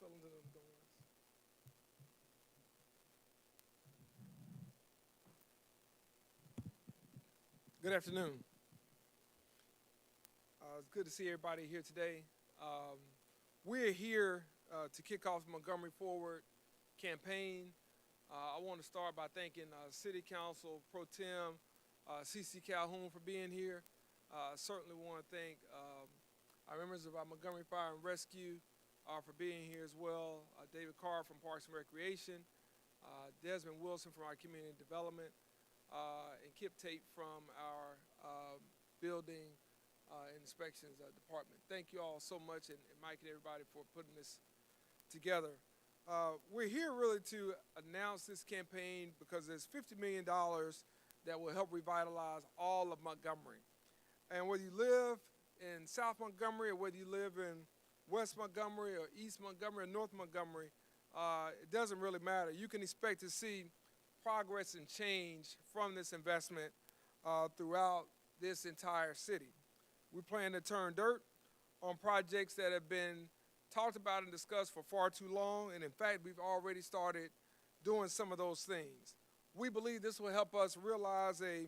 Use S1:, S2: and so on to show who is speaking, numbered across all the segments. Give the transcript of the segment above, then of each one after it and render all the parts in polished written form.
S1: fell into them doors. Good afternoon. It's good to see everybody here today. Um, we're here to kick off the Montgomery Forward campaign. I want to start by thanking City Council Pro Tem CC Calhoun for being here. Certainly want to thank our members of our Montgomery Fire and Rescue for being here as well. David Carr from Parks and Recreation, Desmond Wilson from our Community Development, and Kip Tate from our Building Inspections Department. Thank you all so much, and Mike and everybody for putting this together. We're here really to announce this campaign because there's $50 million that will help revitalize all of Montgomery. And whether you live in South Montgomery or whether you live in West Montgomery or East Montgomery or North Montgomery, it doesn't really matter. You can expect to see progress and change from this investment throughout this entire city. We plan to turn dirt on projects that have been talked about and discussed for far too long, and in fact, we've already started doing some of those things. We believe this will help us realize a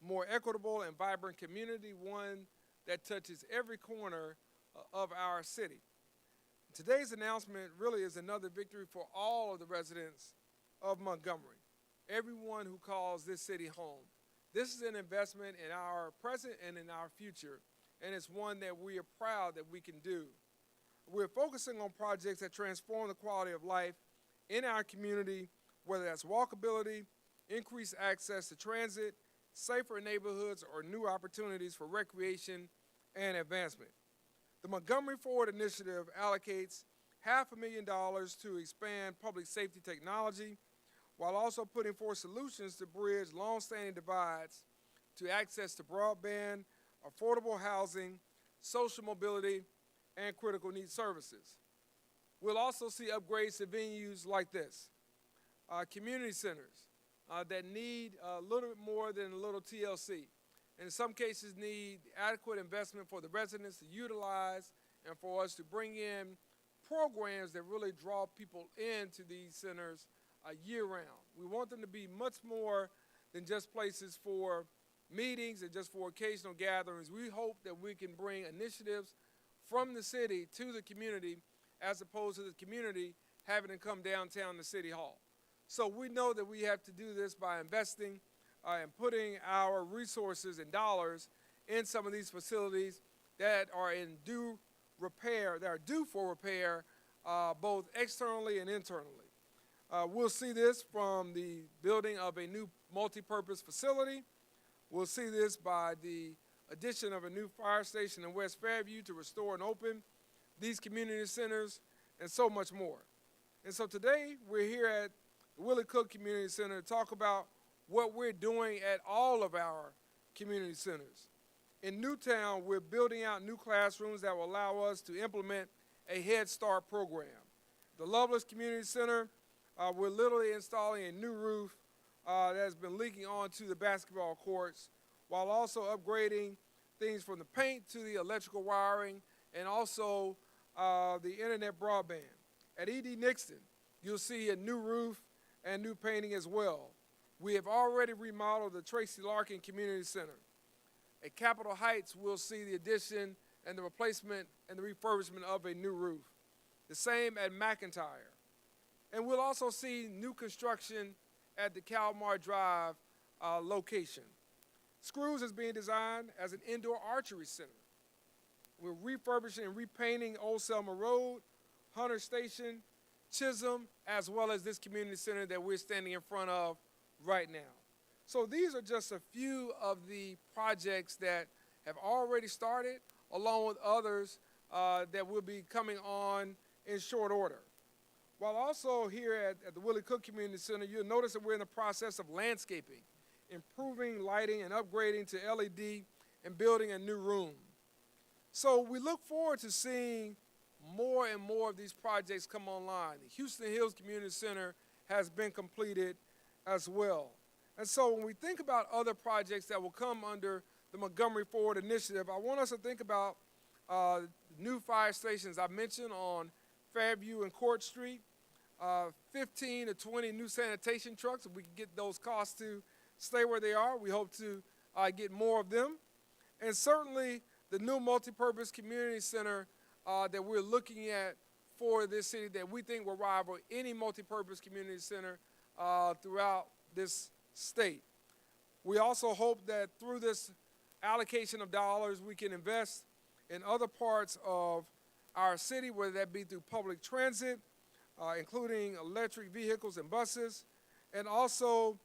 S1: more equitable and vibrant community, one that touches every corner of our city. Today's announcement really is another victory for all of the residents of Montgomery, everyone who calls this city home. This is an investment in our present and in our future, and it's one that we are proud that we can do. We're focusing on projects that transform the quality of life in our community, whether that's walkability, increased access to transit, safer neighborhoods, or new opportunities for recreation and advancement. The Montgomery Forward initiative allocates $500,000 to expand public safety technology, while also putting forth solutions to bridge long-standing divides to access to broadband, affordable housing, social mobility, and critical needs services. We'll also see upgrades to venues like this, community centers that need a little bit more than a little TLC, and in some cases need adequate investment for the residents to utilize and for us to bring in programs that really draw people into these centers year-round. We want them to be much more than just places for meetings and just for occasional gatherings. We hope that we can bring initiatives from the city to the community as opposed to the community having to come downtown to City Hall. So we know that we have to do this by investing and putting our resources and dollars in some of these facilities that are in due repair, that are due for repair both externally and internally. We'll see this from the building of a new multi-purpose facility. We'll see this by the addition of a new fire station in West Fairview to restore and open these community centers, and so much more. And so today, we're here at the Willie Cook Community Center to talk about what we're doing at all of our community centers. In Newtown, we're building out new classrooms that will allow us to implement a Head Start program. The Loveless Community Center, we're literally installing a new roof that has been leaking onto the basketball courts, while also upgrading things from the paint to the electrical wiring and also the internet broadband. At E.D. Nixon, you'll see a new roof and new painting as well. We have already remodeled the Tracy Larkin Community Center. At Capitol Heights, we'll see the addition and the replacement and the refurbishment of a new roof. The same at McIntyre. And we'll also see new construction at the Calmar Drive location. Screws is being designed as an indoor archery center. We're refurbishing and repainting Old Selma Road, Hunter Station, Chisholm, as well as this community center that we're standing in front of right now. So these are just a few of the projects that have already started, along with others that will be coming on in short order. While also here at the Willie Cook Community Center, you'll notice that we're in the process of landscaping, improving lighting and upgrading to LED and building a new room. So we look forward to seeing more and more of these projects come online. The Houston Hills Community Center has been completed as well. And so when we think about other projects that will come under the Montgomery Forward Initiative, I want us to think about new fire stations. I mentioned on Fairview and Court Street, 15 to 20 new sanitation trucks. If we can get those costs to stay where they are, we hope to get more of them. And certainly the new multipurpose community center that we're looking at for this city that we think will rival any multipurpose community center throughout this state. We also hope that through this allocation of dollars, we can invest in other parts of our city, whether that be through public transit, including electric vehicles and buses, and also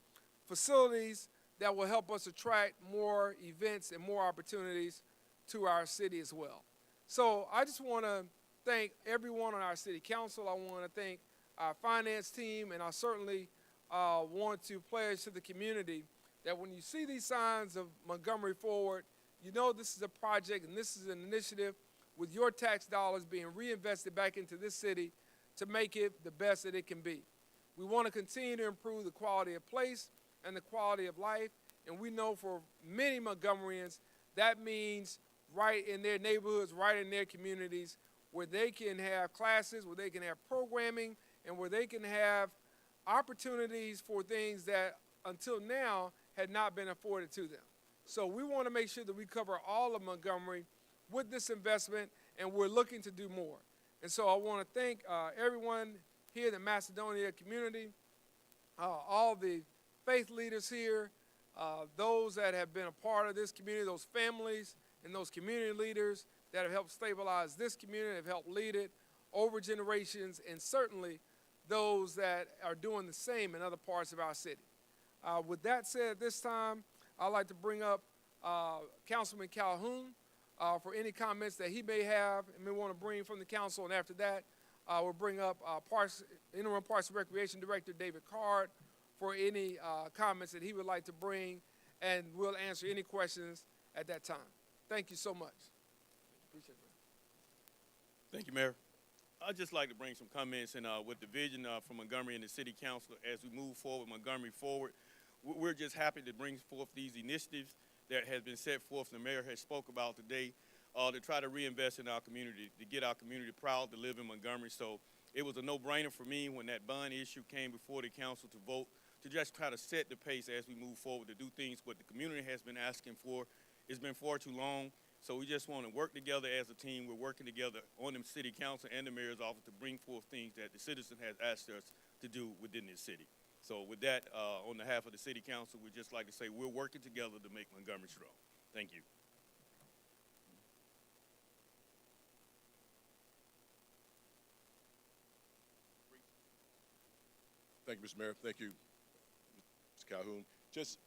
S1: facilities that will help us attract more events and more opportunities to our city as well. So I just want to thank everyone on our city council. I want to thank our finance team, and I certainly want to pledge to the community that when you see these signs of Montgomery Forward, you know this is a project and this is an initiative with your tax dollars being reinvested back into this city to make it the best that it can be. We want to continue to improve the quality of place and the quality of life, and we know for many Montgomeryans that means right in their neighborhoods, right in their communities, where they can have classes, where they can have programming, and where they can have opportunities for things that until now had not been afforded to them. So we want to make sure that we cover all of Montgomery with this investment, and we're looking to do more. And so I want to thank everyone here in the Macedonia community, all the faith leaders here, those that have been a part of this community, those families and those community leaders that have helped stabilize this community, have helped lead it over generations, and certainly those that are doing the same in other parts of our city. With that said, at this time, I'd like to bring up Councilman Calhoun for any comments that he may have and may want to bring from the council. And after that, we'll bring up Interim Parks and Recreation Director David Card for any comments that he would like to bring, and we'll answer any questions at that time. Thank you so much. Appreciate it, man.
S2: Thank you, Mayor. I'd just like to bring some comments and with the vision from Montgomery and the City Council as we move forward, Montgomery Forward. We're just happy to bring forth these initiatives that has been set forth and the Mayor has spoke about today to try to reinvest in our community, to get our community proud to live in Montgomery. So it was a no-brainer for me when that bond issue came before the council to vote, to just try to set the pace as we move forward, to do things what the community has been asking for. It's been far too long. So we just want to work together as a team. We're working together on the city council and the mayor's office to bring forth things that the citizen has asked us to do within this city. So with that, on behalf of the city council, we'd just like to say we're working together to make Montgomery strong. Thank you.
S3: Thank you, Mr. Mayor. Thank you, Mr. Calhoun. Just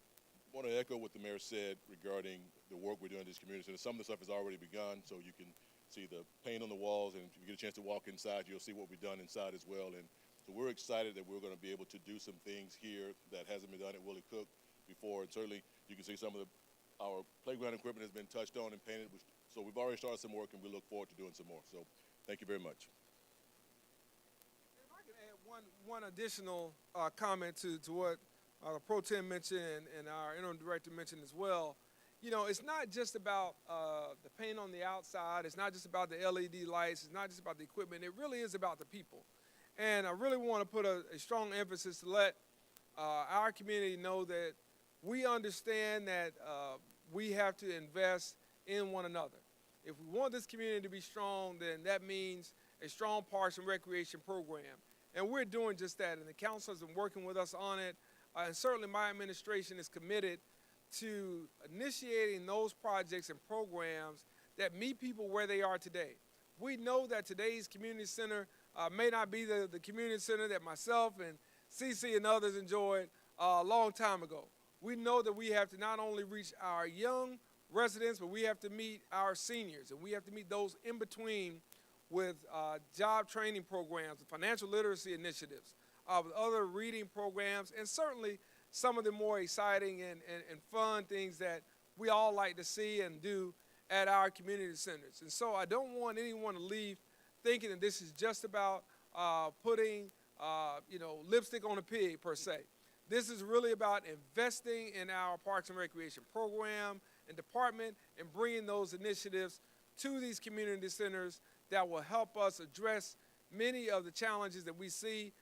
S3: want to echo what the mayor said regarding the work we're doing in this community center. Some of the stuff has already begun, so you can see the paint on the walls, and if you get a chance to walk inside, you'll see what we've done inside as well. And so we're excited that we're going to be able to do some things here that hasn't been done at Willie Cook before. And certainly you can see some of our playground equipment has been touched on and painted. So we've already started some work, and we look forward to doing some more. So thank you very much.
S1: If I can add one additional comment to what the Pro Tem mentioned and our Interim Director mentioned as well. You know, it's not just about the paint on the outside. It's not just about the LED lights. It's not just about the equipment. It really is about the people. And I really want to put a strong emphasis to let our community know that we understand that we have to invest in one another. If we want this community to be strong, then that means a strong parks and recreation program. And we're doing just that, and the council has been working with us on it. And certainly my administration is committed to initiating those projects and programs that meet people where they are today. We know that today's community center may not be the community center that myself and CC and others enjoyed a long time ago. We know that we have to not only reach our young residents, but we have to meet our seniors, and we have to meet those in between with job training programs, financial literacy initiatives, with other reading programs, and certainly some of the more exciting and fun things that we all like to see and do at our community centers. And so I don't want anyone to leave thinking that this is just about putting lipstick on a pig per se. This is really about investing in our Parks and Recreation program and department and bringing those initiatives to these community centers that will help us address many of the challenges that we see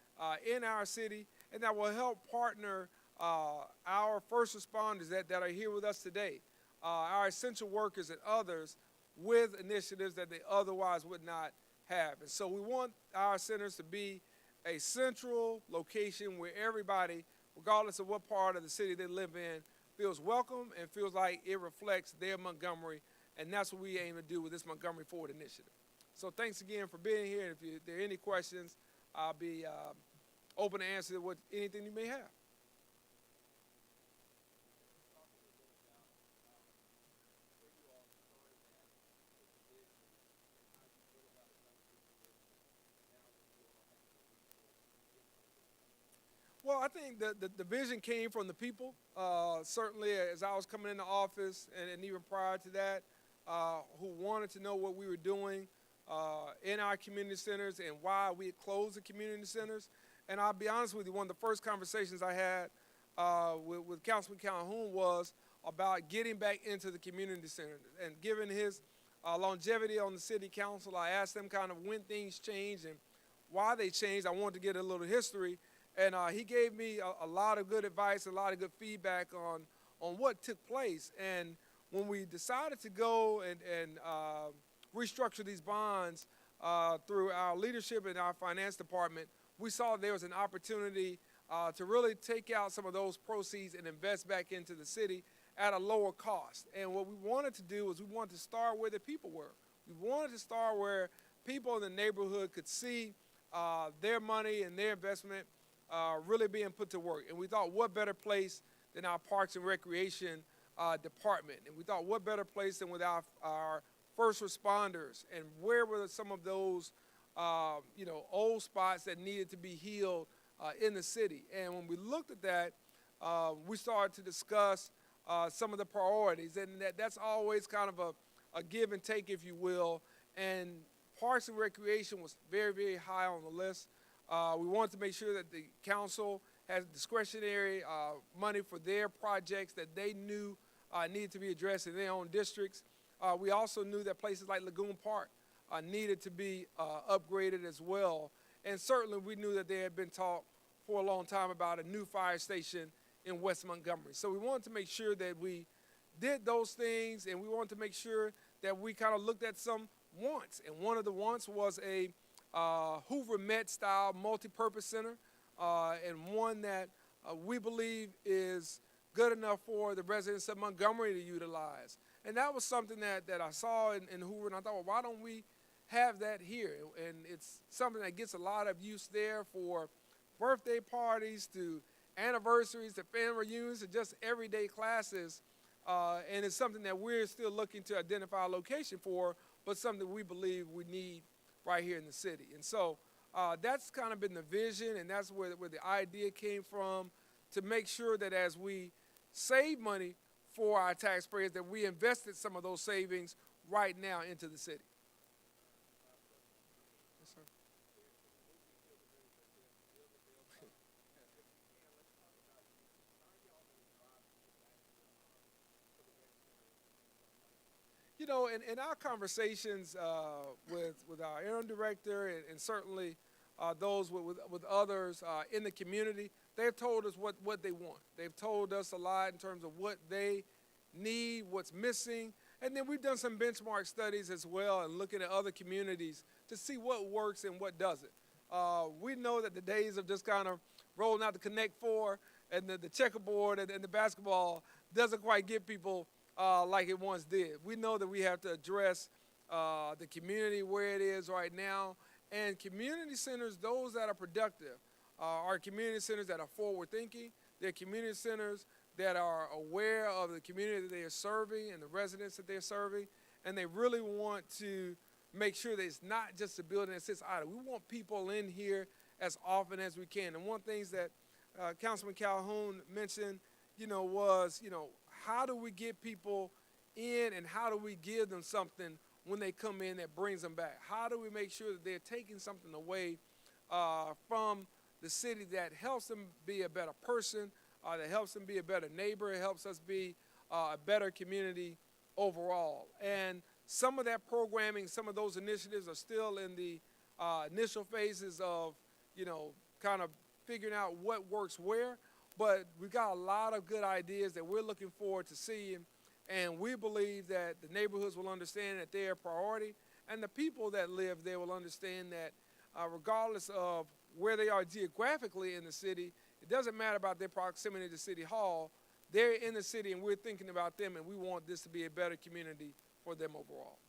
S1: in our city, and that will help partner our first responders that are here with us today, our essential workers and others, with initiatives that they otherwise would not have. And so we want our centers to be a central location where everybody, regardless of what part of the city they live in, feels welcome and feels like it reflects their Montgomery, and that's what we aim to do with this Montgomery Forward initiative. So thanks again for being here. If there are any questions, I'll be open to answer anything you may have. Well, I think the vision came from the people. Certainly, as I was coming into office, and even prior to that, who wanted to know what we were doing in our community centers and why we had closed the community centers. And I'll be honest with you, one of the first conversations I had with Councilman Calhoun was about getting back into the community center. And given his longevity on the city council, I asked him kind of when things changed and why they changed. I wanted to get a little history. And he gave me a lot of good advice, a lot of good feedback on what took place. And when we decided to go and restructure these bonds through our leadership and our finance department, we saw there was an opportunity to really take out some of those proceeds and invest back into the city at a lower cost. And what we wanted to do was we wanted to start where the people were. We wanted to start where people in the neighborhood could see their money and their investment really being put to work. And we thought, what better place than our Parks and Recreation department? And we thought, what better place than with our first responders? And where were some of those, old spots that needed to be healed in the city? And when we looked at that, we started to discuss some of the priorities. And that's always kind of a give and take, if you will. And Parks and Recreation was very, very high on the list. We wanted to make sure that the council has discretionary money for their projects that they knew needed to be addressed in their own districts. We also knew that places like Lagoon Park needed to be upgraded as well. And certainly we knew that there had been talk for a long time about a new fire station in West Montgomery. So we wanted to make sure that we did those things, and we wanted to make sure that we kind of looked at some wants. And one of the wants was a Hoover Met-style multi-purpose center, and one that we believe is good enough for the residents of Montgomery to utilize. And that was something that I saw in Hoover, and I thought, well, why don't we have that here? And it's something that gets a lot of use there for birthday parties, to anniversaries, to family reunions, to just everyday classes. And it's something that we're still looking to identify a location for, but something we believe we need right here in the city. And so that's kind of been the vision, and that's where the idea came from, to make sure that as we save money for our taxpayers, that we invested some of those savings right now into the city. Yes, sir. You know, in our conversations with our interim director and certainly those with others in the community, they've told us what they want. They've told us a lot in terms of what they need, what's missing. And then we've done some benchmark studies as well and looking at other communities to see what works and what doesn't. We know that the days of just kind of rolling out the Connect Four and the checkerboard and the basketball doesn't quite get people like it once did. We know that we have to address the community where it is right now, and community centers, those that are productive, are community centers that are forward thinking. They're community centers that are aware of the community that they are serving and the residents that they're serving, and they really want to make sure that it's not just a building that sits idle. We want people in here as often as we can. And one of the things that Councilman Calhoun mentioned, was, how do we get people in, and how do we give them something when they come in that brings them back? How do we make sure that they're taking something away from the city that helps them be a better person, that helps them be a better neighbor, it helps us be a better community overall? And some of that programming, some of those initiatives are still in the initial phases of, you know, kind of figuring out what works where. But we've got a lot of good ideas that we're looking forward to seeing. And we believe that the neighborhoods will understand that they're a priority. And the people that live there will understand that regardless of where they are geographically in the city, it doesn't matter about their proximity to City Hall. They're in the city, and we're thinking about them, and we want this to be a better community for them overall.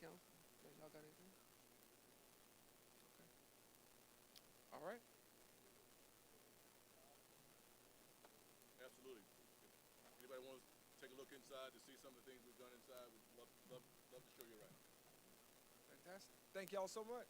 S1: Council, y'all got anything? Okay. All right.
S3: Absolutely. If anybody wants to take a look inside to see some of the things we've done inside, we'd love to show you around.
S1: Fantastic. Thank y'all so much.